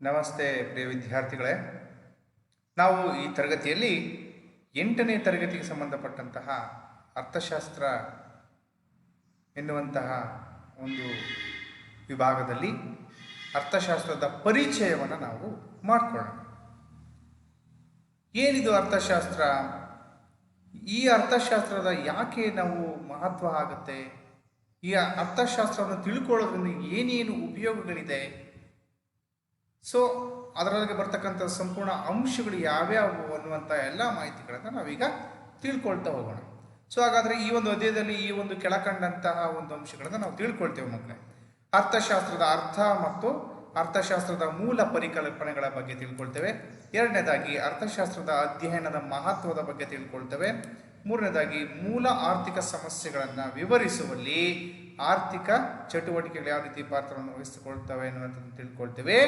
ನಮಸ್ತೆ ಪ್ರಿಯ ವಿದ್ಯಾರ್ಥಿಗಳೇ. ನಾವು ಈ ತರಗತಿಯಲ್ಲಿ 8ನೇ ತರಗತಿಗೆ ಸಂಬಂಧಪಟ್ಟಂತಹ ಅರ್ಥಶಾಸ್ತ್ರ ಎನ್ನುವಂತಹ ಒಂದು ವಿಭಾಗದಲ್ಲಿ ಅರ್ಥಶಾಸ್ತ್ರದ ಪರಿಚಯವನ್ನು ನಾವು ಮಾಡಿಕೊಳ್ಳೋಣ. ಏನಿದು ಅರ್ಥಶಾಸ್ತ್ರ? ಈ ಅರ್ಥಶಾಸ್ತ್ರದ ಯಾಕೆ ನಾವು ಮಹತ್ವ ಆಗುತ್ತೆ? ಈ ಅರ್ಥಶಾಸ್ತ್ರವನ್ನು ತಿಳ್ಕೊಳ್ಳೋದ್ರಿಂದ ಏನೇನು ಉಪಯೋಗಗಳಿದೆ? ಸೊ ಅದರೊಳಗೆ ಬರ್ತಕ್ಕಂಥ ಸಂಪೂರ್ಣ ಅಂಶಗಳು ಯಾವ್ಯಾವು ಅನ್ನುವಂಥ ಎಲ್ಲ ಮಾಹಿತಿಗಳನ್ನು ನಾವೀಗ ತಿಳ್ಕೊಳ್ತಾ ಹೋಗೋಣ. ಸೊ ಹಾಗಾದರೆ ಈ ಒಂದು ಅಧ್ಯಾಯದಲ್ಲಿ ಈ ಒಂದು ಕೆಳಕಂಡಂತಹ ಒಂದು ಅಂಶಗಳನ್ನು ನಾವು ತಿಳ್ಕೊಳ್ತೇವೆ ಮಕ್ಕಳೇ. ಅರ್ಥಶಾಸ್ತ್ರದ ಅರ್ಥ ಮತ್ತು ಅರ್ಥಶಾಸ್ತ್ರದ ಮೂಲ ಪರಿಕಲ್ಪನೆಗಳ ಬಗ್ಗೆ ತಿಳ್ಕೊಳ್ತೇವೆ. ಎರಡನೇದಾಗಿ ಅರ್ಥಶಾಸ್ತ್ರದ ಅಧ್ಯಯನದ ಮಹತ್ವದ ಬಗ್ಗೆ ತಿಳ್ಕೊಳ್ತೇವೆ. ಮೂರನೇದಾಗಿ ಮೂಲ ಆರ್ಥಿಕ ಸಮಸ್ಯೆಗಳನ್ನು ವಿವರಿಸುವಲ್ಲಿ ಆರ್ಥಿಕ ಚಟುವಟಿಕೆಗಳು ಯಾವ ರೀತಿ ಪಾತ್ರವನ್ನು ವಹಿಸಿಕೊಳ್ತವೆ ಅನ್ನುವಂಥದ್ದು ತಿಳ್ಕೊಳ್ತೇವೆ.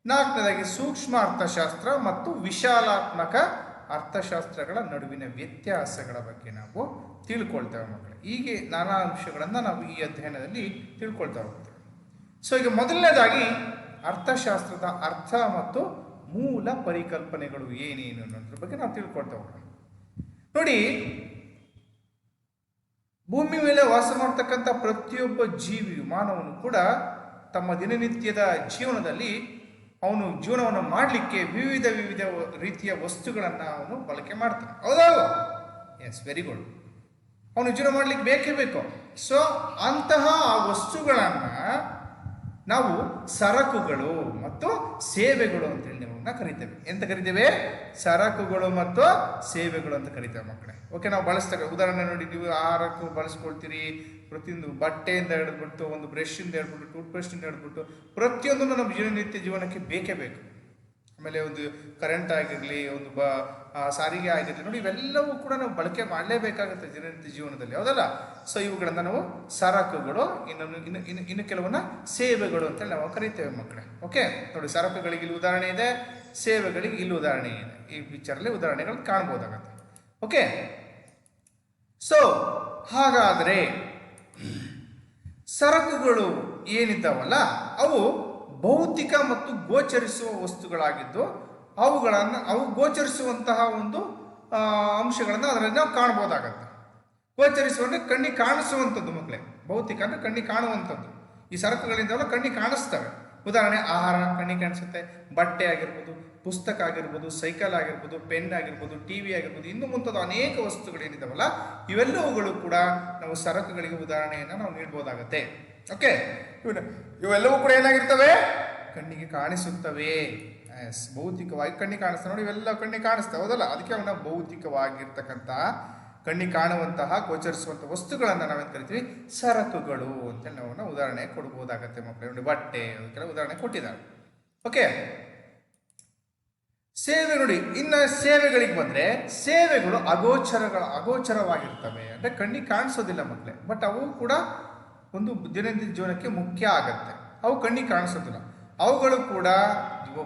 ನಾಲ್ಕನೇದಾಗಿ ಸೂಕ್ಷ್ಮ ಅರ್ಥಶಾಸ್ತ್ರ ಮತ್ತು ವಿಶಾಲಾತ್ಮಕ ಅರ್ಥಶಾಸ್ತ್ರಗಳ ನಡುವಿನ ವ್ಯತ್ಯಾಸಗಳ ಬಗ್ಗೆ ನಾವು ತಿಳ್ಕೊಳ್ತೇವೆ ಮಕ್ಕಳೇ. ಹೀಗೆ ನಾನಾ ಅಂಶಗಳನ್ನು ನಾವು ಈ ಅಧ್ಯಯನದಲ್ಲಿ ತಿಳ್ಕೊಳ್ತಾ ಹೋಗ್ತೇವೆ. ಸೊ ಈಗ ಮೊದಲನೇದಾಗಿ ಅರ್ಥಶಾಸ್ತ್ರದ ಅರ್ಥ ಮತ್ತು ಮೂಲ ಪರಿಕಲ್ಪನೆಗಳು ಏನೇನು ಅನ್ನೋದ್ರ ಬಗ್ಗೆ ನಾವು ತಿಳ್ಕೊಳ್ತಾ ಹೋಗೋಣ. ನೋಡಿ, ಭೂಮಿ ಮೇಲೆ ವಾಸ ಮಾಡ್ತಕ್ಕಂಥ ಪ್ರತಿಯೊಬ್ಬ ಜೀವಿಯು ಮಾನವನು ಕೂಡ ತಮ್ಮ ದಿನನಿತ್ಯದ ಜೀವನದಲ್ಲಿ ಅವನು ಜೀವನವನ್ನು ಮಾಡಲಿಕ್ಕೆ ವಿವಿಧ ರೀತಿಯ ವಸ್ತುಗಳನ್ನು ಅವನು ಬಳಕೆ ಮಾಡ್ತಾನೆ. ಹೌದಾ? Yes, very good. ಅವನು ಜೀವನ ಮಾಡಲಿಕ್ಕೆ ಬೇಕೇ ಬೇಕು. ಸೊ ಅಂತಹ ಆ ವಸ್ತುಗಳನ್ನು ನಾವು ಸರಕುಗಳು ಮತ್ತು ಸೇವೆಗಳು ಅಂತೇಳಿ ನಾವು ಕರಿತೇವೆ. ಎಂತ ಕರಿತೇವೆ? ಸರಕುಗಳು ಮತ್ತು ಸೇವೆಗಳು ಅಂತ ಕರಿತೇವೆ ಮಕ್ಕಳೇ. ಓಕೆ, ನಾವು ಬಳಸ್ತೇವೆ. ಉದಾಹರಣೆ ನೋಡಿ, ನೀವು ಆಹಾರಕ್ಕೂ ಬಳಸ್ಕೊಳ್ತೀರಿ. ಪ್ರತಿಯೊಂದು ಬಟ್ಟೆಯಿಂದ ಹಿಡಿದ್ಬಿಟ್ಟು, ಒಂದು ಬ್ರಷಿಂದ ಹಿಡ್ಬಿಟ್ಟು, ಟೂತ್ಪೇಸ್ಟಿಂದ ಹಿಡಿದ್ಬಿಟ್ಟು ಪ್ರತಿಯೊಂದನ್ನು ನಮ್ಮ ದಿನನಿತ್ಯ ಜೀವನಕ್ಕೆ ಬೇಕೇ ಬೇಕು. ಆಮೇಲೆ ಒಂದು ಕರೆಂಟ್ ಆಗಿರಲಿ, ಒಂದು ಸಾರಿಗೆ ಆಗಿರಲಿ, ನೋಡಿ ಇವೆಲ್ಲವೂ ಕೂಡ ನಾವು ಬಳಕೆ ಮಾಡಲೇಬೇಕಾಗುತ್ತೆ ದಿನನಿತ್ಯ ಜೀವನದಲ್ಲಿ. ಹೌದಲ್ಲ? ಸೊ ಇವುಗಳನ್ನು ನಾವು ಸರಕುಗಳು, ಇನ್ನು ಕೆಲವನ್ನ ಸೇವೆಗಳು ಅಂತೇಳಿ ನಾವು ಕರಿತೇವೆ ಮಕ್ಕಳೇ. ಓಕೆ, ನೋಡಿ, ಸರಕುಗಳಿಗೆ ಇಲ್ಲಿ ಉದಾಹರಣೆ ಇದೆ, ಸೇವೆಗಳಿಗೆ ಇಲ್ಲಿ ಉದಾಹರಣೆ ಇದೆ. ಈ ಪಿಕ್ಚರಲ್ಲಿ ಉದಾಹರಣೆಗಳು ಕಾಣ್ಬೋದಾಗತ್ತೆ. ಓಕೆ, ಸೊ ಹಾಗಾದರೆ ಸರಕುಗಳು ಏನಿದ್ದಾವಲ್ಲ ಅವು ಭೌತಿಕ ಮತ್ತು ಗೋಚರಿಸುವ ವಸ್ತುಗಳಾಗಿದ್ದು ಅವು ಗೋಚರಿಸುವಂತಹ ಒಂದು ಅಂಶಗಳನ್ನು ಅದರಲ್ಲಿ ನಾವು ಕಾಣ್ಬೋದಾಗತ್ತೆ. ಗೋಚರಿಸುವಂದ್ರೆ ಕಣ್ಣಿಗೆ ಕಾಣಿಸುವಂಥದ್ದು ಮಕ್ಕಳೇ. ಭೌತಿಕ ಅಂದರೆ ಕಣ್ಣಿಗೆ ಕಾಣುವಂಥದ್ದು. ಈ ಸರಕುಗಳಿಂದೆಲ್ಲ ಕಣ್ಣಿಗೆ ಕಾಣಿಸ್ತವೆ. ಉದಾಹರಣೆ, ಆಹಾರ ಕಣ್ಣಿಗೆ ಕಾಣಿಸುತ್ತೆ, ಬಟ್ಟೆ ಆಗಿರ್ಬೋದು, ಪುಸ್ತಕ ಆಗಿರ್ಬೋದು, ಸೈಕಲ್ ಆಗಿರ್ಬೋದು, ಪೆನ್ ಆಗಿರ್ಬೋದು, ಟಿವಿ ಆಗಿರ್ಬೋದು, ಇನ್ನು ಮುಂತಾದ ಅನೇಕ ವಸ್ತುಗಳೇನಿದ್ದಾವಲ್ಲ ಇವೆಲ್ಲವುಗಳು ಕೂಡ ನಾವು ಸರಕುಗಳಿಗೆ ಉದಾಹರಣೆಯನ್ನು ನಾವು ನೀಡ್ಬೋದಾಗತ್ತೆ. ಓಕೆ, ಇವೆಲ್ಲವೂ ಕೂಡ ಏನಾಗಿರ್ತವೆ? ಕಣ್ಣಿಗೆ ಕಾಣಿಸುತ್ತವೆ. ಎಸ್, ಭೌತಿಕವಾಗಿ ಕಣ್ಣಿಗೆ ಕಾಣಿಸ್ತವೆ. ನೋಡಿ, ಇವೆಲ್ಲ ಕಣ್ಣಿಗೆ ಕಾಣಿಸ್ತವೆ. ಹೌದಲ್ಲ? ಅದಕ್ಕೆ ಅವನ್ನ ಭೌತಿಕವಾಗಿರ್ತಕ್ಕಂಥ ಕಣ್ಣಿಗೆ ಕಾಣುವಂತಹ ಗೋಚರಿಸುವಂತಹ ವಸ್ತುಗಳನ್ನು ನಾವೇನು ಕರಿತೀವಿ? ಸರಕುಗಳು ಅಂತೇಳಿ ನಾವು ಉದಾಹರಣೆ ಕೊಡ್ಬೋದಾಗತ್ತೆ ಮಕ್ಕಳು. ನೋಡಿ, ಬಟ್ಟೆ ಕೆಲವು ಉದಾಹರಣೆ ಕೊಟ್ಟಿದ್ದಾರೆ. ಓಕೆ, ಸೇವೆ ನೋಡಿ. ಇನ್ನು ಸೇವೆಗಳಿಗೆ ಬಂದ್ರೆ, ಸೇವೆಗಳು ಅಗೋಚರವಾಗಿರ್ತವೆ. ಅಂದ್ರೆ ಕಣ್ಣಿಗೆ ಕಾಣಿಸೋದಿಲ್ಲ ಮಕ್ಕಳೇ, ಬಟ್ ಅವು ಕೂಡ ಒಂದು ದಿನನಿತ್ಯ ಜೀವನಕ್ಕೆ ಮುಖ್ಯ ಆಗತ್ತೆ. ಅವು ಕಣ್ಣಿಗೆ ಕಾಣಿಸೋದಿಲ್ಲ. ಅವುಗಳು ಕೂಡ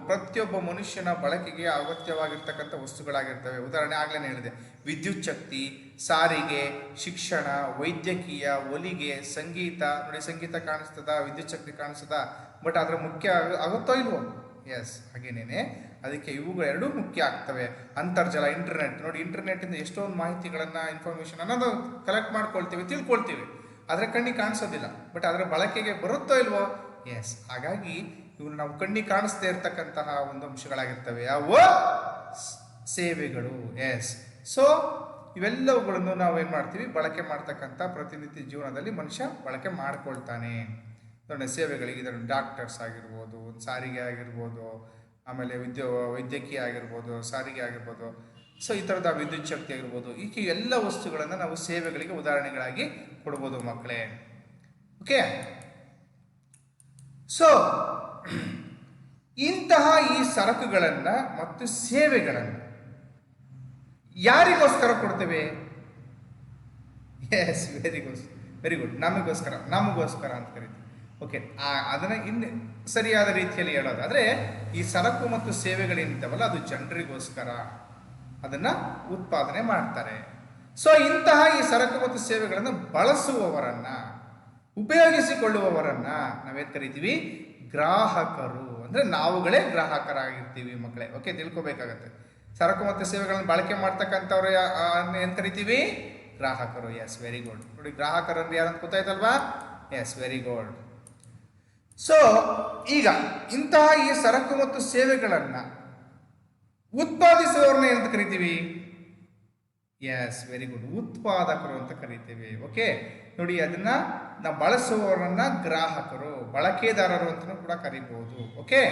ಪ್ರತಿಯೊಬ್ಬ ಮನುಷ್ಯನ ಬಳಕೆಗೆ ಅಗತ್ಯವಾಗಿರ್ತಕ್ಕಂಥ ವಸ್ತುಗಳಾಗಿರ್ತವೆ. ಉದಾಹರಣೆ ಆಗ್ಲೇ ಹೇಳಿದೆ, ವಿದ್ಯುತ್ ಶಕ್ತಿ, ಸಾರಿಗೆ, ಶಿಕ್ಷಣ, ವೈದ್ಯಕೀಯ, ಹೊಲಿಗೆ, ಸಂಗೀತ. ನೋಡಿ, ಸಂಗೀತ ಕಾಣಿಸ್ತದ, ವಿದ್ಯುತ್ ಶಕ್ತಿ ಕಾಣಿಸ್ತದ, ಬಟ್ ಅದರ ಮುಖ್ಯ ಆಗುತ್ತೋ ಇಲ್ವೋ? ಎಸ್, ಹಾಗೇನೇನೆ ಅದಕ್ಕೆ ಇವುಗಳೆರಡೂ ಮುಖ್ಯ ಆಗ್ತವೆ. ಅಂತರ್ಜಾಲ, ಇಂಟರ್ನೆಟ್. ನೋಡಿ, ಇಂಟರ್ನೆಟ್ಟಿಂದ ಎಷ್ಟೊಂದು ಮಾಹಿತಿಗಳನ್ನು, ಇನ್ಫಾರ್ಮೇಷನ್ ನಾವು ಕಲೆಕ್ಟ್ ಮಾಡ್ಕೊಳ್ತೀವಿ, ತಿಳ್ಕೊಳ್ತೀವಿ. ಆದರೆ ಕಣ್ಣಿಗೆ ಕಾಣಿಸೋದಿಲ್ಲ, ಬಟ್ ಅದರ ಬಳಕೆಗೆ ಬರುತ್ತೋ ಇಲ್ವೋ? ಎಸ್, ಹಾಗಾಗಿ ಇವು ನಾವು ಕಣ್ಣಿಗೆ ಕಾಣಿಸ್ತಾ ಇರ್ತಕ್ಕಂತಹ ಒಂದು ಅಂಶಗಳಾಗಿರ್ತವೆ. ಅವು ಸೇವೆಗಳು. ಎಸ್, ಸೊ ಇವೆಲ್ಲವುಗಳನ್ನು ನಾವೇನು ಮಾಡ್ತೀವಿ? ಬಳಕೆ ಮಾಡ್ತಕ್ಕಂಥ ಪ್ರತಿನಿತ್ಯ ಜೀವನದಲ್ಲಿ ಮನುಷ್ಯ ಬಳಕೆ ಮಾಡ್ಕೊಳ್ತಾನೆ. ನೋಡಿ, ಸೇವೆಗಳಿಗೆ ಇದರ ಡಾಕ್ಟರ್ಸ್ ಆಗಿರ್ಬೋದು, ಸಾರಿಗೆ ಆಗಿರ್ಬೋದು, ಆಮೇಲೆ ವೈದ್ಯಕೀಯ ಆಗಿರ್ಬೋದು, ಸಾರಿಗೆ ಆಗಿರ್ಬೋದು, ಸೊ ಈ ಥರದ ವಿದ್ಯುತ್ ಶಕ್ತಿ ಆಗಿರ್ಬೋದು, ಈ ಎಲ್ಲ ವಸ್ತುಗಳನ್ನು ನಾವು ಸೇವೆಗಳಿಗೆ ಉದಾಹರಣೆಗಳಾಗಿ ಕೊಡ್ಬೋದು ಮಕ್ಕಳೇ. ಓಕೆ, ಸೊ ಇಂತಹ ಈ ಸರಕುಗಳನ್ನು ಮತ್ತು ಸೇವೆಗಳನ್ನು ಯಾರಿಗೋಸ್ಕರ ಕೊಡ್ತೇವೆ? ಎಸ್, ವೆರಿ ಗುಡ್, ನಮಗೋಸ್ಕರ ಅಂತ ಕರಿತೀವಿ. ಓಕೆ, ಅದನ್ನು ಇನ್ನು ಸರಿಯಾದ ರೀತಿಯಲ್ಲಿ ಹೇಳೋದಾದರೆ, ಈ ಸರಕು ಮತ್ತು ಸೇವೆಗಳೇನಿದ್ದಾವಲ್ಲ ಅದು ಜನರಿಗೋಸ್ಕರ ಅದನ್ನು ಉತ್ಪಾದನೆ ಮಾಡ್ತಾರೆ. ಸೊ ಇಂತಹ ಈ ಸರಕು ಮತ್ತು ಸೇವೆಗಳನ್ನು ಬಳಸುವವರನ್ನ, ಉಪಯೋಗಿಸಿಕೊಳ್ಳುವವರನ್ನ ನಾವೇನು ಕರಿತೀವಿ? ಗ್ರಾಹಕರು ಅಂದರೆ ನಾವುಗಳೇ ಗ್ರಾಹಕರಾಗಿರ್ತೀವಿ ಮಕ್ಕಳೇ. ಓಕೆ, ತಿಳ್ಕೊಬೇಕಾಗತ್ತೆ. ಸರಕು ಮತ್ತು ಸೇವೆಗಳನ್ನು ಬಳಕೆ ಮಾಡ್ತಕ್ಕಂಥವ್ರು ಏನು ಕರಿತೀವಿ? ಗ್ರಾಹಕರು. Yes, very good. ನೋಡಿ, ಗ್ರಾಹಕರು ಅಂದ್ರೆ ಯಾರಂತ ಗೊತ್ತಾಯ್ತಲ್ವಾ? Yes, very good. ಸೊ ಈಗ ಇಂತಹ ಈ ಸರಕು ಮತ್ತು ಸೇವೆಗಳನ್ನು ಉತ್ಪಾದಿಸುವವ್ರನ್ನ ಏನಂತ ಕರಿತೀವಿ? ಎಸ್, ವೆರಿ ಗುಡ್, ಉತ್ಪಾದಕರು ಅಂತ ಕರಿತೀವಿ. ಓಕೆ, ನೋಡಿ, ಅದನ್ನ ನಾವು ಬಳಸುವವರನ್ನ ಗ್ರಾಹಕರು, ಬಳಕೆದಾರರು ಅಂತಲೂ ಕೂಡ ಕರಿಬಹುದು. ಓಕೆ,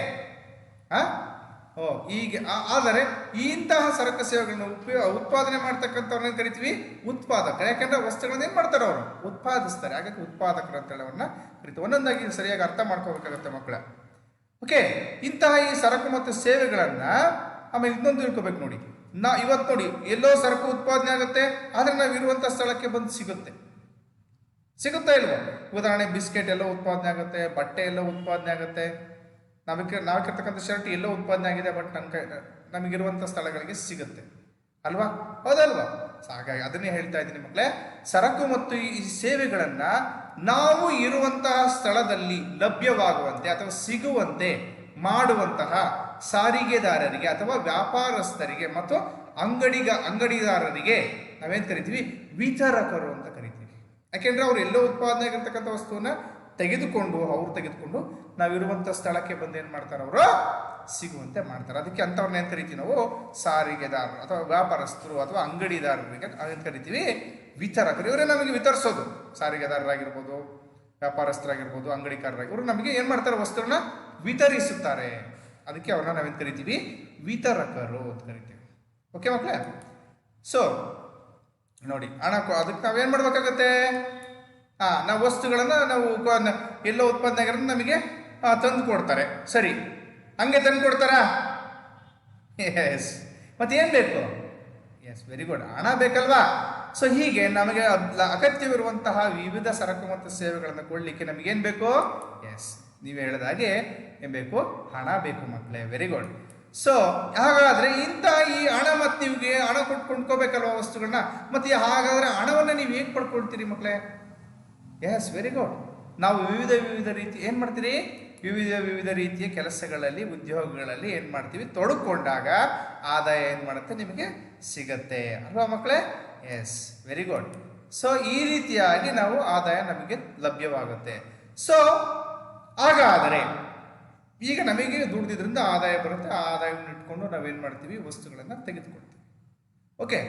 ಹೀಗೆ. ಆದರೆ ಇಂತಹ ಸರಕು ಸೇವೆಗಳನ್ನು ಉತ್ಪಾದನೆ ಮಾಡ್ತಕ್ಕಂಥವ್ರನ್ನ ಕರಿತೀವಿ ಉತ್ಪಾದಕರು. ಯಾಕಂದ್ರೆ ವಸ್ತುಗಳನ್ನ ಏನ್ ಮಾಡ್ತಾರೆ? ಅವರು ಉತ್ಪಾದಿಸ್ತಾರೆ. ಹಾಗಾಗಿ ಉತ್ಪಾದಕರು ಅಂತೇಳಿ ಅವ್ರನ್ನ ಕರಿತೀವಿ. ಒಂದೊಂದಾಗಿ ಸರಿಯಾಗಿ ಅರ್ಥ ಮಾಡ್ಕೋಬೇಕಾಗತ್ತೆ ಮಕ್ಕಳ. ಓಕೆ, ಇಂತಹ ಈ ಸರಕು ಮತ್ತು ಸೇವೆಗಳನ್ನ ಆಮೇಲೆ ಇನ್ನೊಂದು ತಿಳ್ಕೊಬೇಕು. ನೋಡಿ, ಇವತ್ತು ನೋಡಿ, ಎಲ್ಲೋ ಸರಕು ಉತ್ಪಾದನೆ ಆಗುತ್ತೆ, ಆದ್ರೆ ನಾವು ಇರುವಂತಹ ಸ್ಥಳಕ್ಕೆ ಬಂದು ಸಿಗುತ್ತಾ ಇಲ್ವೋ? ಉದಾಹರಣೆ, ಬಿಸ್ಕೆಟ್ ಎಲ್ಲೋ ಉತ್ಪಾದನೆ ಆಗುತ್ತೆ, ಬಟ್ಟೆ ಎಲ್ಲೋ ಉತ್ಪಾದನೆ ಆಗುತ್ತೆ, ನಾವಿರ್ತಕ್ಕಂಥ ಶರ್ಟ್ ಎಲ್ಲೋ ಉತ್ಪಾದನೆ ಆಗಿದೆ, ಬಟ್ ನಮಗಿರುವಂಥ ಸ್ಥಳಗಳಿಗೆ ಸಿಗುತ್ತೆ ಅಲ್ವಾ? ಹೌದಲ್ವಾ? ಹಾಗಾಗಿ ಅದನ್ನೇ ಹೇಳ್ತಾ ಇದ್ದೀನಿ ಮಕ್ಕಳೇ, ಸರಕು ಮತ್ತು ಈ ಸೇವೆಗಳನ್ನ ನಾವು ಇರುವಂತಹ ಸ್ಥಳದಲ್ಲಿ ಲಭ್ಯವಾಗುವಂತೆ ಅಥವಾ ಸಿಗುವಂತೆ ಮಾಡುವಂತಹ ಸಾರಿಗೆದಾರರಿಗೆ ಅಥವಾ ವ್ಯಾಪಾರಸ್ಥರಿಗೆ ಮತ್ತು ಅಂಗಡಿದಾರರಿಗೆ ನಾವೇನ್ ಕರಿತೀವಿ? ವಿತರಕರು ಅಂತ ಕರಿತೀವಿ. ಯಾಕೆಂದ್ರೆ ಅವ್ರು ಎಲ್ಲೋ ಉತ್ಪಾದನೆ ಆಗಿರ್ತಕ್ಕಂಥ ವಸ್ತುವನ್ನ ತೆಗೆದುಕೊಂಡು ನಾವಿರುವಂಥ ಸ್ಥಳಕ್ಕೆ ಬಂದು ಏನು ಮಾಡ್ತಾರೆ? ಅವರು ಸಿಗುವಂತೆ ಮಾಡ್ತಾರೆ. ಅದಕ್ಕೆ ಅಂಥವ್ರನ್ನ ಏನು ಕರಿತೀವಿ ನಾವು? ಸಾರಿಗೆದಾರರು ಅಥವಾ ವ್ಯಾಪಾರಸ್ಥರು ಅಥವಾ ಅಂಗಡಿದಾರರಿಗೆ ಏನು ಕರಿತೀವಿ? ವಿತರಕರು. ಇವರೇ ನಮಗೆ ವಿತರಿಸೋದು. ಸಾರಿಗೆದಾರರಾಗಿರ್ಬೋದು, ವ್ಯಾಪಾರಸ್ಥರಾಗಿರ್ಬೋದು, ಅಂಗಡಿಕಾರರಾಗಿ ಇವರು ನಮಗೆ ಏನು ಮಾಡ್ತಾರೆ? ವಸ್ತುಗಳನ್ನ ವಿತರಿಸುತ್ತಾರೆ. ಅದಕ್ಕೆ ಅವ್ರನ್ನ ನಾವೇನು ಕರಿತೀವಿ? ವಿತರಕರು ಅಂತ ಕರಿತೀವಿ. ಓಕೆ ಮಕ್ಕಳೇ? ಸೊ ನೋಡಿ, ಅದಕ್ಕೆ ನಾವೇನು ಮಾಡ್ಬೇಕಾಗತ್ತೆ? ನಾವು ವಸ್ತುಗಳನ್ನ ನಾವು ಎಲ್ಲೋ ಉತ್ಪಾದನೆ ಆಗಿರೋದು ನಮಗೆ ತಂದು ಕೊಡ್ತಾರೆ. ಸರಿ, ಹಂಗೆ ತಂದು ಕೊಡ್ತಾರಾ? ಎಸ್. ಮತ್ತೆ ಏನು ಬೇಕು? ಎಸ್, ವೆರಿ ಗುಡ್, ಹಣ ಬೇಕಲ್ವಾ? ಸೊ ಹೀಗೆ ನಮಗೆ ಅಗತ್ಯವಿರುವಂತಹ ವಿವಿಧ ಸರಕು ಮತ್ತು ಸೇವೆಗಳನ್ನು ಕೊಡಲಿಕ್ಕೆ ನಮಗೇನು ಬೇಕು? ಎಸ್, ನೀವು ಹೇಳಿದ ಹಾಗೆ ಏನು ಬೇಕು? ಹಣ ಬೇಕು ಮಕ್ಕಳೇ. Very good. ಸೊ ಹಾಗಾದ್ರೆ ಈ ಹಣ ಮತ್ತೆ ನಿಮಗೆ ಹಣ ಕೊಟ್ಟು ಕೊಂಡ್ಕೋಬೇಕಲ್ವ ವಸ್ತುಗಳನ್ನ? ಮತ್ತೆ ಹಾಗಾದ್ರೆ ಹಣವನ್ನ ನೀವು ಹೇಗೆ ಪಡ್ಕೊಳ್ತೀರಿ ಮಕ್ಕಳೇ? Yes, very good. ನಾವು ವಿವಿಧ ರೀತಿ ಏನು ಮಾಡ್ತೀರಿ? ವಿವಿಧ ರೀತಿಯ ಕೆಲಸಗಳಲ್ಲಿ, ಉದ್ಯೋಗಗಳಲ್ಲಿ ಏನು ಮಾಡ್ತೀವಿ? ತೊಡಕೊಂಡಾಗ ಆದಾಯ ಏನು ಮಾಡುತ್ತೆ? ನಿಮಗೆ ಸಿಗತ್ತೆ ಅಲ್ವಾ ಮಕ್ಕಳೇ? Yes, very good. ಸೊ ಈ ರೀತಿಯಾಗಿ ನಾವು ಆದಾಯ ನಮಗೆ ಲಭ್ಯವಾಗುತ್ತೆ. ಸೊ ಹಾಗಾದರೆ ಈಗ ನಮಗೆ ದುಡ್ದಿದ್ರಿಂದ ಆದಾಯ ಬರುತ್ತೆ. ಆ ಆದಾಯವನ್ನು ಇಟ್ಕೊಂಡು ನಾವೇನು ಮಾಡ್ತೀವಿ? ವಸ್ತುಗಳನ್ನು ತೆಗೆದುಕೊಳ್ತೀವಿ. ಓಕೆ,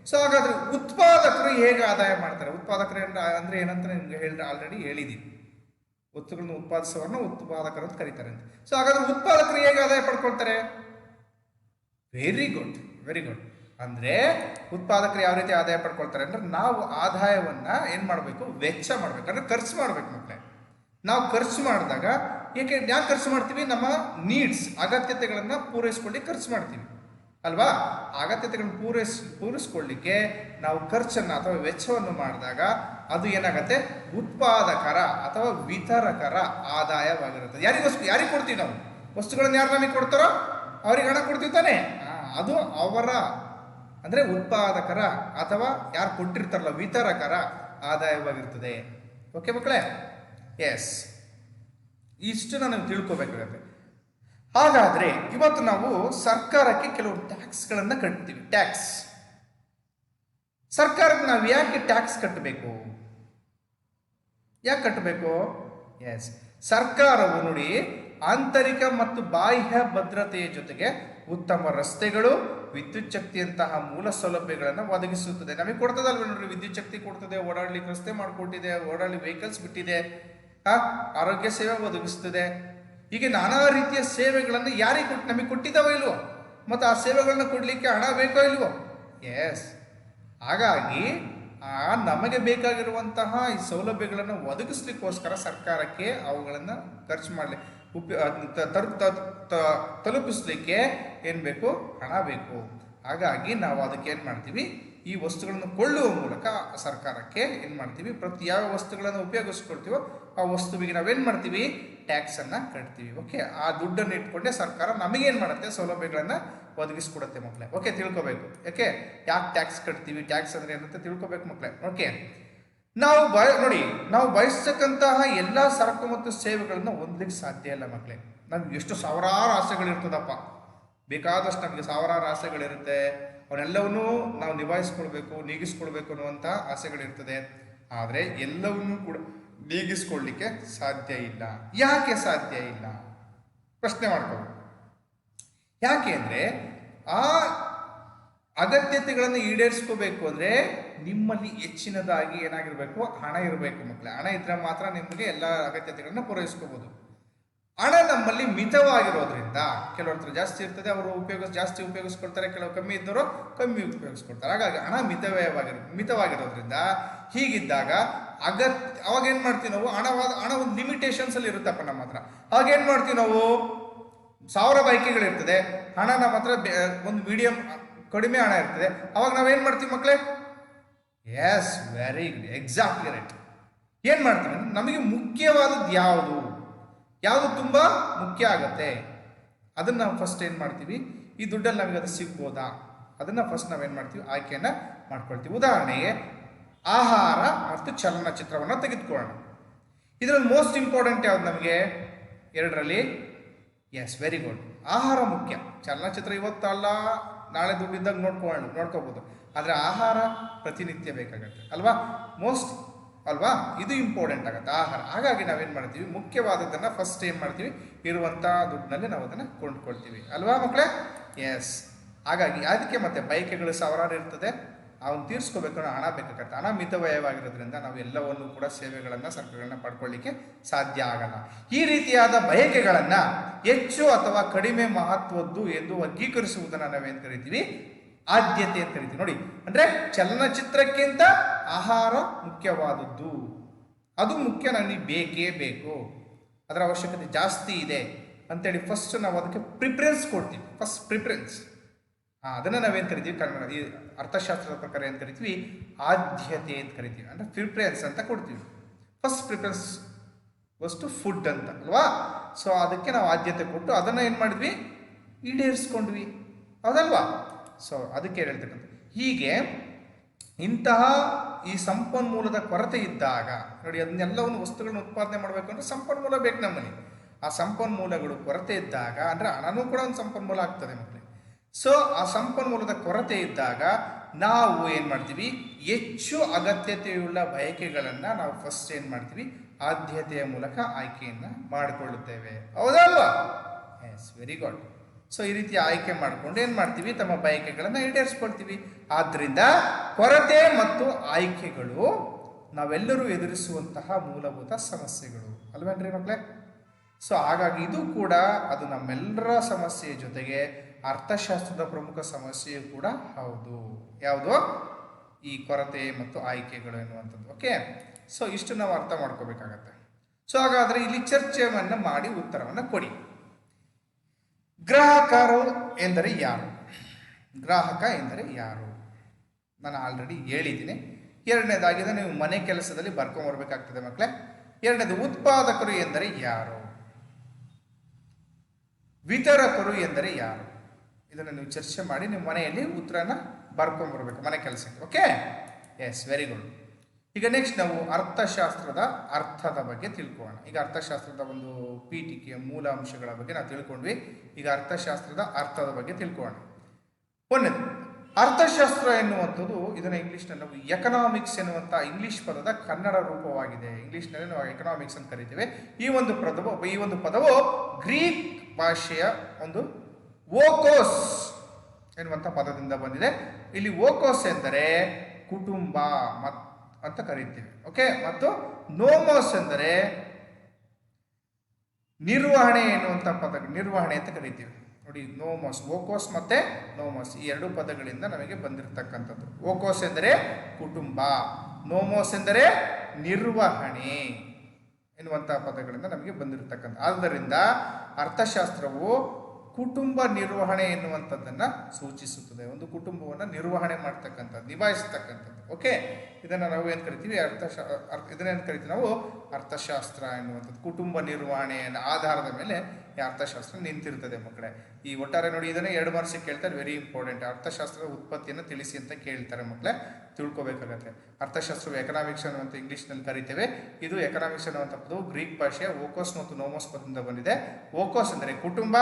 ಸೊ ಹಾಗಾದ್ರೆ ಉತ್ಪಾದಕರು ಹೇಗೆ ಆದಾಯ ಮಾಡ್ತಾರೆ? ಉತ್ಪಾದಕರು ಅಂದ್ರೆ ಏನಂತ ನಿಮ್ಗೆ ಆಲ್ರೆಡಿ ಹೇಳಿದೀವಿ. ವಸ್ತುಗಳನ್ನು ಉತ್ಪಾದಿಸೋರನ್ನ ಉತ್ಪಾದಕರು ಅಂತ ಕರೀತಾರೆ ಅಂತ. ಸೊ ಹಾಗಾದ್ರೆ ಉತ್ಪಾದಕರು ಹೇಗೆ ಆದಾಯ ಪಡ್ಕೊಳ್ತಾರೆ? Very good, very good. ಅಂದ್ರೆ ಉತ್ಪಾದಕರು ಯಾವ ರೀತಿ ಆದಾಯ ಪಡ್ಕೊಳ್ತಾರೆ ಅಂದ್ರೆ, ನಾವು ಆದಾಯವನ್ನ ಏನ್ ಮಾಡಬೇಕು? ವೆಚ್ಚ ಮಾಡ್ಬೇಕು, ಅಂದ್ರೆ ಖರ್ಚು ಮಾಡ್ಬೇಕು ಮಕ್ಕಳೇ. ನಾವು ಖರ್ಚು ಮಾಡಿದಾಗ ಯಾಕೆ ಖರ್ಚು ಮಾಡ್ತೀವಿ? ನಮ್ಮ ನೀಡ್ಸ್, ಅಗತ್ಯತೆಗಳನ್ನ ಪೂರೈಸ್ಕೊಳ್ಳಿಕ್ಕೆ ಖರ್ಚು ಮಾಡ್ತೀವಿ ಅಲ್ವಾ? ಅಗತ್ಯತೆಗಳನ್ನು ಪೂರೈಸ್ಕೊಳ್ಳಿಕ್ಕೆ ನಾವು ಖರ್ಚನ್ನು ಅಥವಾ ವೆಚ್ಚವನ್ನು ಮಾಡಿದಾಗ ಅದು ಏನಾಗುತ್ತೆ? ಉತ್ಪಾದಕರ ಅಥವಾ ವಿತರಕರ ಆದಾಯವಾಗಿರುತ್ತದೆ. ಯಾರಿಗೆ ಕೊಡ್ತೀವಿ ನಾವು? ವಸ್ತುಗಳನ್ನು ಯಾರು ನಮಗೆ ಕೊಡ್ತಾರೋ ಅವ್ರಿಗೆ ಹಣ ಕೊಡ್ತೀವಿ ತಾನೆ? ಅದು ಅವರ ಅಂದ್ರೆ ಉತ್ಪಾದಕರ ಅಥವಾ ಯಾರು ಕೊಟ್ಟಿರ್ತಾರಲ್ಲ ವಿತರಕರ ಆದಾಯವಾಗಿರ್ತದೆ. ಓಕೆ ಮಕ್ಕಳೇ? ಎಸ್, ಇಷ್ಟು ನಾವು ತಿಳ್ಕೊಬೇಕಾಗತ್ತೆ. ಹಾಗಾದ್ರೆ ಇವತ್ತು ನಾವು ಸರ್ಕಾರಕ್ಕೆ ಕೆಲವು ಟ್ಯಾಕ್ಸ್ಗಳನ್ನ ಕಟ್ತೀವಿ. ಟ್ಯಾಕ್ಸ್ ಸರ್ಕಾರಕ್ಕೆ ನಾವು ಯಾಕೆ ಟ್ಯಾಕ್ಸ್ ಕಟ್ಟಬೇಕು? ಯಾಕೆ ಕಟ್ಟಬೇಕು? ಎಸ್, ಸರ್ಕಾರವು ನೋಡಿ ಆಂತರಿಕ ಮತ್ತು ಬಾಹ್ಯ ಭದ್ರತೆಯ ಜೊತೆಗೆ ಉತ್ತಮ ರಸ್ತೆಗಳು, ವಿದ್ಯುತ್ ಶಕ್ತಿಯಂತಹ ಮೂಲ ಸೌಲಭ್ಯಗಳನ್ನು ಒದಗಿಸುತ್ತದೆ. ನಮಗೆ ಕೊಡ್ತದಲ್ವ ನೋಡ್ರಿ, ವಿದ್ಯುತ್ ಶಕ್ತಿ ಕೊಡ್ತದೆ, ಓಡಾಡ್ಲಿಕ್ಕೆ ರಸ್ತೆ ಮಾಡಿಕೊಟ್ಟಿದೆ, ಓಡಾಡ್ಲಿ ವೆಹಿಕಲ್ಸ್ ಬಿಟ್ಟಿದೆ, ಆರೋಗ್ಯ ಸೇವೆ ಒದಗಿಸ್ತದೆ. ಹೀಗೆ ನಾನಾ ರೀತಿಯ ಸೇವೆಗಳನ್ನು ಯಾರಿಗೆ ನಮಗೆ ಕೊಟ್ಟಿದ್ದಾವ ಇಲ್ವೋ? ಮತ್ತು ಆ ಸೇವೆಗಳನ್ನ ಕೊಡ್ಲಿಕ್ಕೆ ಹಣ ಬೇಕೋ ಇಲ್ವೋ? ಎಸ್. ಹಾಗಾಗಿ ನಮಗೆ ಬೇಕಾಗಿರುವಂತಹ ಈ ಸೌಲಭ್ಯಗಳನ್ನು ಒದಗಿಸ್ಲಿಕ್ಕೋಸ್ಕರ ಸರ್ಕಾರಕ್ಕೆ ಅವುಗಳನ್ನು ಖರ್ಚು ಮಾಡಲಿ ತಲುಪಿಸ್ಲಿಕ್ಕೆ ಏನು ಬೇಕು? ಹಣ ಬೇಕು. ಹಾಗಾಗಿ ನಾವು ಅದಕ್ಕೆ ಏನು ಮಾಡ್ತೀವಿ? ಈ ವಸ್ತುಗಳನ್ನು ಕೊಳ್ಳುವ ಮೂಲಕ ಸರ್ಕಾರಕ್ಕೆ ಏನು ಮಾಡ್ತೀವಿ? ಪ್ರತಿ ಯಾವ ವಸ್ತುಗಳನ್ನು ಉಪಯೋಗಿಸ್ಕೊಳ್ತೀವೋ ಆ ವಸ್ತುವಿಗೆ ನಾವೇನು ಮಾಡ್ತೀವಿ? ಟ್ಯಾಕ್ಸನ್ನು ಕಟ್ತೀವಿ. ಓಕೆ, ಆ ದುಡ್ಡನ್ನು ಇಟ್ಕೊಂಡೆ ಸರ್ಕಾರ ನಮಗೇನು ಮಾಡುತ್ತೆ? ಸೌಲಭ್ಯಗಳನ್ನು ಒದಗಿಸ್ಕೊಡುತ್ತೆ ಮಕ್ಕಳೇ. ಓಕೆ, ತಿಳ್ಕೊಬೇಕು. ಯಾಕೆ ಟ್ಯಾಕ್ಸ್ ಕಟ್ತೀವಿ? ಟ್ಯಾಕ್ಸ್ ಅಂದರೆ ಏನಂತ ತಿಳ್ಕೊಬೇಕು ಮಕ್ಕಳೇ. ಓಕೆ, ನಾವು ಬಯಸ್ತಕ್ಕಂತಹ ಎಲ್ಲ ಸರಕು ಮತ್ತು ಸೇವೆಗಳನ್ನು ಹೊಂದಲಿಕ್ಕೆ ಸಾಧ್ಯ ಇಲ್ಲ ಮಕ್ಕಳೇ. ನಮ್ಗೆ ಎಷ್ಟು ಸಾವಿರಾರು ಆಸೆಗಳಿರ್ತದಪ್ಪ, ಬೇಕಾದಷ್ಟು ನಮಗೆ ಸಾವಿರಾರು ಆಸೆಗಳಿರುತ್ತೆ. ಅವನ್ನೆಲ್ಲವನ್ನೂ ನಾವು ನಿಭಾಯಿಸ್ಕೊಳ್ಬೇಕು, ನೀಗಿಸ್ಕೊಳ್ಬೇಕು ಅನ್ನುವಂಥ ಆಸೆಗಳಿರ್ತದೆ. ಆದರೆ ಎಲ್ಲವನ್ನೂ ಕೂಡ ನೀಗಿಸ್ಕೊಳ್ಳಿಕ್ಕೆ ಸಾಧ್ಯ ಇಲ್ಲ. ಯಾಕೆ ಸಾಧ್ಯ ಇಲ್ಲ? ಪ್ರಶ್ನೆ ಮಾಡ್ಕೋಬೇಕು. ಯಾಕೆ ಅಂದರೆ ಆ ಅಗತ್ಯತೆಗಳನ್ನು ಈಡೇರಿಸ್ಕೋಬೇಕು ಅಂದರೆ ನಿಮ್ಮಲ್ಲಿ ಹೆಚ್ಚಿನದಾಗಿ ಏನಾಗಿರಬೇಕು? ಹಣ ಇರಬೇಕು ಮಕ್ಕಳೇ. ಹಣ ಇದ್ರೆ ಮಾತ್ರ ನಿಮಗೆ ಎಲ್ಲ ಅಗತ್ಯತೆಗಳನ್ನ ಪೂರೈಸ್ಕೋಬೋದು. ಹಣ ನಮ್ಮಲ್ಲಿ ಮಿತವಾಗಿರೋದ್ರಿಂದ, ಕೆಲವ್ರ ಹತ್ರ ಜಾಸ್ತಿ ಇರ್ತದೆ, ಅವರು ಜಾಸ್ತಿ ಉಪಯೋಗಿಸ್ಕೊಳ್ತಾರೆ, ಕೆಲವು ಕಮ್ಮಿ ಇದ್ದವರು ಕಮ್ಮಿ ಉಪಯೋಗಿಸ್ಕೊಳ್ತಾರೆ. ಹಾಗಾಗಿ ಹಣ ಮಿತವಾಗಿರೋದ್ರಿಂದ ಹೀಗಿದ್ದಾಗ ಅವಾಗ ಏನು ಮಾಡ್ತೀವಿ ನಾವು? ಹಣ ಒಂದು ಲಿಮಿಟೇಷನ್ಸಲ್ಲಿ ಇರುತ್ತಪ್ಪ ನಮ್ಮ ಹತ್ರ. ಅವಾಗ ಏನು ಮಾಡ್ತೀವಿ ನಾವು? 1000 ಬೈಕಿಗಳಿರ್ತದೆ, ಹಣ ನಮ್ಮ ಹತ್ರ ಒಂದು ಮೀಡಿಯಂ ಕಡಿಮೆ ಹಣ ಇರ್ತದೆ. ಅವಾಗ ನಾವೇನು ಮಾಡ್ತೀವಿ ಮಕ್ಕಳೇ? Yes, very good, exactly right. ಏನು ಮಾಡ್ತೀವಿ? ನಮಗೆ ಮುಖ್ಯವಾದದ್ದು ಯಾವುದು ತುಂಬ ಮುಖ್ಯ ಆಗುತ್ತೆ ಅದನ್ನು ನಾವು ಫಸ್ಟ್ ಏನು ಮಾಡ್ತೀವಿ? ಈ ದುಡ್ಡಲ್ಲಿ ನಮಗೆ ಅದು ಸಿಗ್ಬೋದಾ? ಅದನ್ನು ಫಸ್ಟ್ ನಾವೇನು ಮಾಡ್ತೀವಿ? ಆಯ್ಕೆಯನ್ನು ಮಾಡ್ಕೊಳ್ತೀವಿ. ಉದಾಹರಣೆಗೆ ಆಹಾರ ಮತ್ತು ಚಲನಚಿತ್ರವನ್ನು ತೆಗೆದುಕೊಳ್ಳೋಣ. ಇದರಲ್ಲಿ ಮೋಸ್ಟ್ ಇಂಪಾರ್ಟೆಂಟ್ ಯಾವ್ದು ನಮಗೆ? ಎರಡರಲ್ಲಿ. Yes, very good. ಆಹಾರ ಮುಖ್ಯ. ಚಲನಚಿತ್ರ ಇವತ್ತಲ್ಲ, ನಾಳೆ ದುಡ್ಡಿದ್ದಾಗ ನೋಡ್ಕೋಬೋದು. ಆದರೆ ಆಹಾರ ಪ್ರತಿನಿತ್ಯ ಬೇಕಾಗತ್ತೆ ಅಲ್ವಾ? ಅಲ್ವಾ? ಇದು ಇಂಪಾರ್ಟೆಂಟ್ ಆಗುತ್ತೆ ಆಹಾರ. ಹಾಗಾಗಿ ನಾವೇನು ಮಾಡ್ತೀವಿ? ಮುಖ್ಯವಾದದ್ದನ್ನು ಫಸ್ಟ್ ಏನು ಮಾಡ್ತೀವಿ? ಇರುವಂಥ ದುಡ್ಡಿನಲ್ಲಿ ನಾವು ಅದನ್ನು ಕೊಂಡ್ಕೊಳ್ತೀವಿ ಅಲ್ವಾ ಮಕ್ಕಳೇ? ಎಸ್. ಹಾಗಾಗಿ ಅದಕ್ಕೆ ಮತ್ತೆ ಬೈಕೆಗಳು ಸಾವಿರಾರು ಇರ್ತದೆ, ಅವನು ತೀರಿಸ್ಕೋಬೇಕು ಅನ್ನೋ ಹಣ ಬೇಕಾಗತ್ತೆ. ಹಣ ಮಿತವ್ಯಯವಾಗಿರೋದ್ರಿಂದ ನಾವು ಎಲ್ಲವನ್ನೂ ಕೂಡ ಸೇವೆಗಳನ್ನು, ಸರಕುಗಳನ್ನ ಪಡ್ಕೊಳ್ಳಿಕ್ಕೆ ಸಾಧ್ಯ ಆಗಲ್ಲ. ಈ ರೀತಿಯಾದ ಬಯಕೆಗಳನ್ನು ಹೆಚ್ಚು ಅಥವಾ ಕಡಿಮೆ ಮಹತ್ವದ್ದು ಎಂದು ವರ್ಗೀಕರಿಸುವುದನ್ನು ನಾವೇನು ಕರಿತೀವಿ? ಆದ್ಯತೆ ಅಂತ ಕರಿತೀವಿ. ನೋಡಿ, ಅಂದರೆ ಚಲನಚಿತ್ರಕ್ಕಿಂತ ಆಹಾರ ಮುಖ್ಯವಾದದ್ದು, ಅದು ಮುಖ್ಯ, ನನಗೆ ಬೇಕೇ ಬೇಕು, ಅದರ ಅವಶ್ಯಕತೆ ಜಾಸ್ತಿ ಇದೆ ಅಂತೇಳಿ ಫಸ್ಟ್ ನಾವು ಅದಕ್ಕೆ ಪ್ರಿಫರೆನ್ಸ್ ಕೊಡ್ತೀವಿ. ಫಸ್ಟ್ ಪ್ರಿಫರೆನ್ಸ್, ಅದನ್ನು ನಾವೇನು ಕರಿತೀವಿ? ಕನ್ನಡ ಈ ಅರ್ಥಶಾಸ್ತ್ರದ ಪ್ರಕಾರ ಏನು ಕರಿತೀವಿ? ಆದ್ಯತೆ ಅಂತ ಕರಿತೀವಿ. ಅಂದರೆ ಪ್ರಿಫರೆನ್ಸ್ ಅಂತ ಕೊಡ್ತೀವಿ. ಫಸ್ಟ್ ಪ್ರಿಫರೆನ್ಸ್ ವಸ್ತು ಫುಡ್ ಅಂತ ಅಲ್ವಾ? ಸೊ ಅದಕ್ಕೆ ನಾವು ಆದ್ಯತೆ ಕೊಟ್ಟು ಅದನ್ನು ಏನು ಮಾಡಿದ್ವಿ? ಈಡೇರಿಸ್ಕೊಂಡ್ವಿ, ಹೌದಲ್ವಾ? ಸೊ ಅದಕ್ಕೆ ಹೇಳ್ತಕ್ಕಂಥ ಹೀಗೆ ಇಂತಹ ಈ ಸಂಪನ್ಮೂಲದ ಕೊರತೆ ಇದ್ದಾಗ ನೋಡಿ, ಅದನ್ನೆಲ್ಲವನ್ನು ವಸ್ತುಗಳನ್ನ ಉತ್ಪಾದನೆ ಮಾಡಬೇಕು ಅಂದರೆ ಸಂಪನ್ಮೂಲ ಬೇಕು ನಮ್ಮಲ್ಲಿ. ಆ ಸಂಪನ್ಮೂಲಗಳು ಕೊರತೆ ಇದ್ದಾಗ, ಅಂದರೆ ಹಣನೂ ಕೂಡ ಒಂದು ಸಂಪನ್ಮೂಲ ಆಗ್ತದೆ ಮಕ್ಕಳೇ. ಸೊ ಆ ಸಂಪನ್ಮೂಲದ ಕೊರತೆ ಇದ್ದಾಗ ನಾವು ಏನು ಮಾಡ್ತೀವಿ? ಹೆಚ್ಚು ಅಗತ್ಯತೆಯುಳ್ಳ ಬಯಕೆಗಳನ್ನು ನಾವು ಫಸ್ಟ್ ಏನು ಮಾಡ್ತೀವಿ? ಆದ್ಯತೆಯ ಮೂಲಕ ಆಯ್ಕೆಯನ್ನು ಮಾಡಿಕೊಳ್ಳುತ್ತೇವೆ, ಹೌದಲ್ವಾ? S, very good. ಸೊ ಈ ರೀತಿ ಆಯ್ಕೆ ಮಾಡಿಕೊಂಡು ಏನು ಮಾಡ್ತೀವಿ? ತಮ್ಮ ಬಯಕೆಗಳನ್ನು ಈಡೇರಿಸ್ಕೊಳ್ತೀವಿ. ಆದ್ದರಿಂದ ಕೊರತೆ ಮತ್ತು ಆಯ್ಕೆಗಳು ನಾವೆಲ್ಲರೂ ಎದುರಿಸುವಂತಹ ಮೂಲಭೂತ ಸಮಸ್ಯೆಗಳು ಅಲ್ವೇನ್ರಿ ಮಕ್ಕಳೇ? ಸೊ ಹಾಗಾಗಿ ಇದು ಕೂಡ ಅದು ನಮ್ಮೆಲ್ಲರ ಸಮಸ್ಯೆಯ ಜೊತೆಗೆ ಅರ್ಥಶಾಸ್ತ್ರದ ಪ್ರಮುಖ ಸಮಸ್ಯೆಯೂ ಕೂಡ ಹೌದು. ಯಾವುದು? ಈ ಕೊರತೆ ಮತ್ತು ಆಯ್ಕೆಗಳು ಎನ್ನುವಂಥದ್ದು. ಓಕೆ, ಸೊ ಇಷ್ಟು ನಾವು ಅರ್ಥ ಮಾಡ್ಕೋಬೇಕಾಗತ್ತೆ. ಸೊ ಹಾಗಾದರೆ ಇಲ್ಲಿ ಚರ್ಚೆಯನ್ನು ಮಾಡಿ ಉತ್ತರವನ್ನು ಕೊಡಿ. ಗ್ರಾಹಕರು ಎಂದರೆ ಯಾರು? ಗ್ರಾಹಕ ಎಂದರೆ ಯಾರು? ನಾನು ಆಲ್ರೆಡಿ ಹೇಳಿದ್ದೀನಿ. ಎರಡನೇದಾಗಿದೆ, ನೀವು ಮನೆ ಕೆಲಸದಲ್ಲಿ ಬರ್ಕೊಂಬರ್ಬೇಕಾಗ್ತದೆ ಮಕ್ಕಳೇ. ಎರಡನೇದು, ಉತ್ಪಾದಕರು ಎಂದರೆ ಯಾರು? ವಿತರಕರು ಎಂದರೆ ಯಾರು? ಇದನ್ನು ನೀವು ಚರ್ಚೆ ಮಾಡಿ ನಿಮ್ಮ ಮನೆಯಲ್ಲಿ ಉತ್ತರನ ಬರ್ಕೊಂಬರ್ಬೇಕು ಮನೆ ಕೆಲಸಕ್ಕೆ. Okay, yes, very good. ಈಗ ನೆಕ್ಸ್ಟ್ ನಾವು ಅರ್ಥಶಾಸ್ತ್ರದ ಅರ್ಥದ ಬಗ್ಗೆ ತಿಳ್ಕೊಳ್ಳೋಣ. ಈಗ ಅರ್ಥಶಾಸ್ತ್ರದ ಒಂದು ಪೀಠಿಕೆಯ ಮೂಲ ಅಂಶಗಳ ಬಗ್ಗೆ ನಾವು ತಿಳ್ಕೊಂಡ್ವಿ. ಈಗ ಅರ್ಥಶಾಸ್ತ್ರದ ಅರ್ಥದ ಬಗ್ಗೆ ತಿಳ್ಕೊಳ್ಳೋಣ. ಒಂದನೇದು, ಅರ್ಥಶಾಸ್ತ್ರ ಎನ್ನುವಂಥದ್ದು, ಇದನ್ನು ಇಂಗ್ಲೀಷ್ನಲ್ಲಿ ನಾವು ಎಕನಾಮಿಕ್ಸ್ ಎನ್ನುವಂಥ ಇಂಗ್ಲೀಷ್ ಪದದ ಕನ್ನಡ ರೂಪವಾಗಿದೆ. ಇಂಗ್ಲೀಷ್ನಲ್ಲಿ ನಾವು ಎಕನಾಮಿಕ್ಸ್ ಅಂತ ಕರಿತೇವೆ. ಈ ಒಂದು ಪದವು ಗ್ರೀಕ್ ಭಾಷೆಯ ಒಂದು ಓಕೋಸ್ ಎನ್ನುವಂಥ ಪದದಿಂದ ಬಂದಿದೆ. ಇಲ್ಲಿ ಓಕೋಸ್ ಎಂದರೆ ಕುಟುಂಬ ಅಂತ ಕರೀತೀವಿ. ಓಕೆ, ಮತ್ತು ನೋಮೋಸ್ ಎಂದರೆ ನಿರ್ವಹಣೆ ಎನ್ನುವಂಥ ನಿರ್ವಹಣೆ ಅಂತ ಕರಿತೀವಿ. ನೋಡಿ, ನೋಮೋಸ್, ಓಕೋಸ್ ಮತ್ತೆ ನೋಮೋಸ್ ಈ ಎರಡು ಪದಗಳಿಂದ ನಮಗೆ ಬಂದಿರತಕ್ಕಂಥದ್ದು. ಓಕೋಸ್ ಎಂದರೆ ಕುಟುಂಬ, ನೋಮೋಸ್ ಎಂದರೆ ನಿರ್ವಹಣೆ ಎನ್ನುವಂಥ ಪದಗಳಿಂದ ನಮಗೆ ಬಂದಿರತಕ್ಕಂಥ. ಆದ್ದರಿಂದ ಅರ್ಥಶಾಸ್ತ್ರವು ಕುಟುಂಬ ನಿರ್ವಹಣೆ ಎನ್ನುವಂಥದ್ದನ್ನು ಸೂಚಿಸುತ್ತದೆ. ಒಂದು ಕುಟುಂಬವನ್ನು ನಿರ್ವಹಣೆ ಮಾಡ್ತಕ್ಕಂಥದ್ದು, ನಿಭಾಯಿಸ್ತಕ್ಕಂಥದ್ದು. ಓಕೆ, ಇದನ್ನು ನಾವು ಏನು ಕರಿತೀವಿ? ಇದನ್ನೇನು ಕರಿತೀವಿ ನಾವು? ಅರ್ಥಶಾಸ್ತ್ರ ಎನ್ನುವಂಥದ್ದು. ಕುಟುಂಬ ನಿರ್ವಹಣೆಯ ಆಧಾರದ ಮೇಲೆ ಈ ಅರ್ಥಶಾಸ್ತ್ರ ನಿಂತಿರ್ತದೆ ಮಕ್ಕಳೇ. ಈ ಒಟ್ಟಾರೆ ನೋಡಿ, ಇದನ್ನು 2 ಮಾರ್ಕ್ಸಿಗೆ ಕೇಳ್ತಾರೆ, ವೆರಿ ಇಂಪಾರ್ಟೆಂಟ್. ಅರ್ಥಶಾಸ್ತ್ರದ ಉತ್ಪತ್ತಿಯನ್ನು ತಿಳಿಸಿ ಅಂತ ಕೇಳ್ತಾರೆ ಮಕ್ಕಳೇ, ತಿಳ್ಕೊಬೇಕಾಗತ್ತೆ. ಅರ್ಥಶಾಸ್ತ್ರವು ಎಕನಾಮಿಕ್ಸ್ ಅನ್ನುವಂಥ ಇಂಗ್ಲೀಷ್ನಲ್ಲಿ ಕರಿತೇವೆ. ಇದು ಎಕನಾಮಿಕ್ಸ್ ಅನ್ನುವಂಥ ಪದವು ಗ್ರೀಕ್ ಭಾಷೆಯ ಓಕೋಸ್ ಮತ್ತು ನೋಮೋಸ್ ಪದದಿಂದ ಬಂದಿದೆ. ಓಕೋಸ್ ಅಂದರೆ ಕುಟುಂಬ,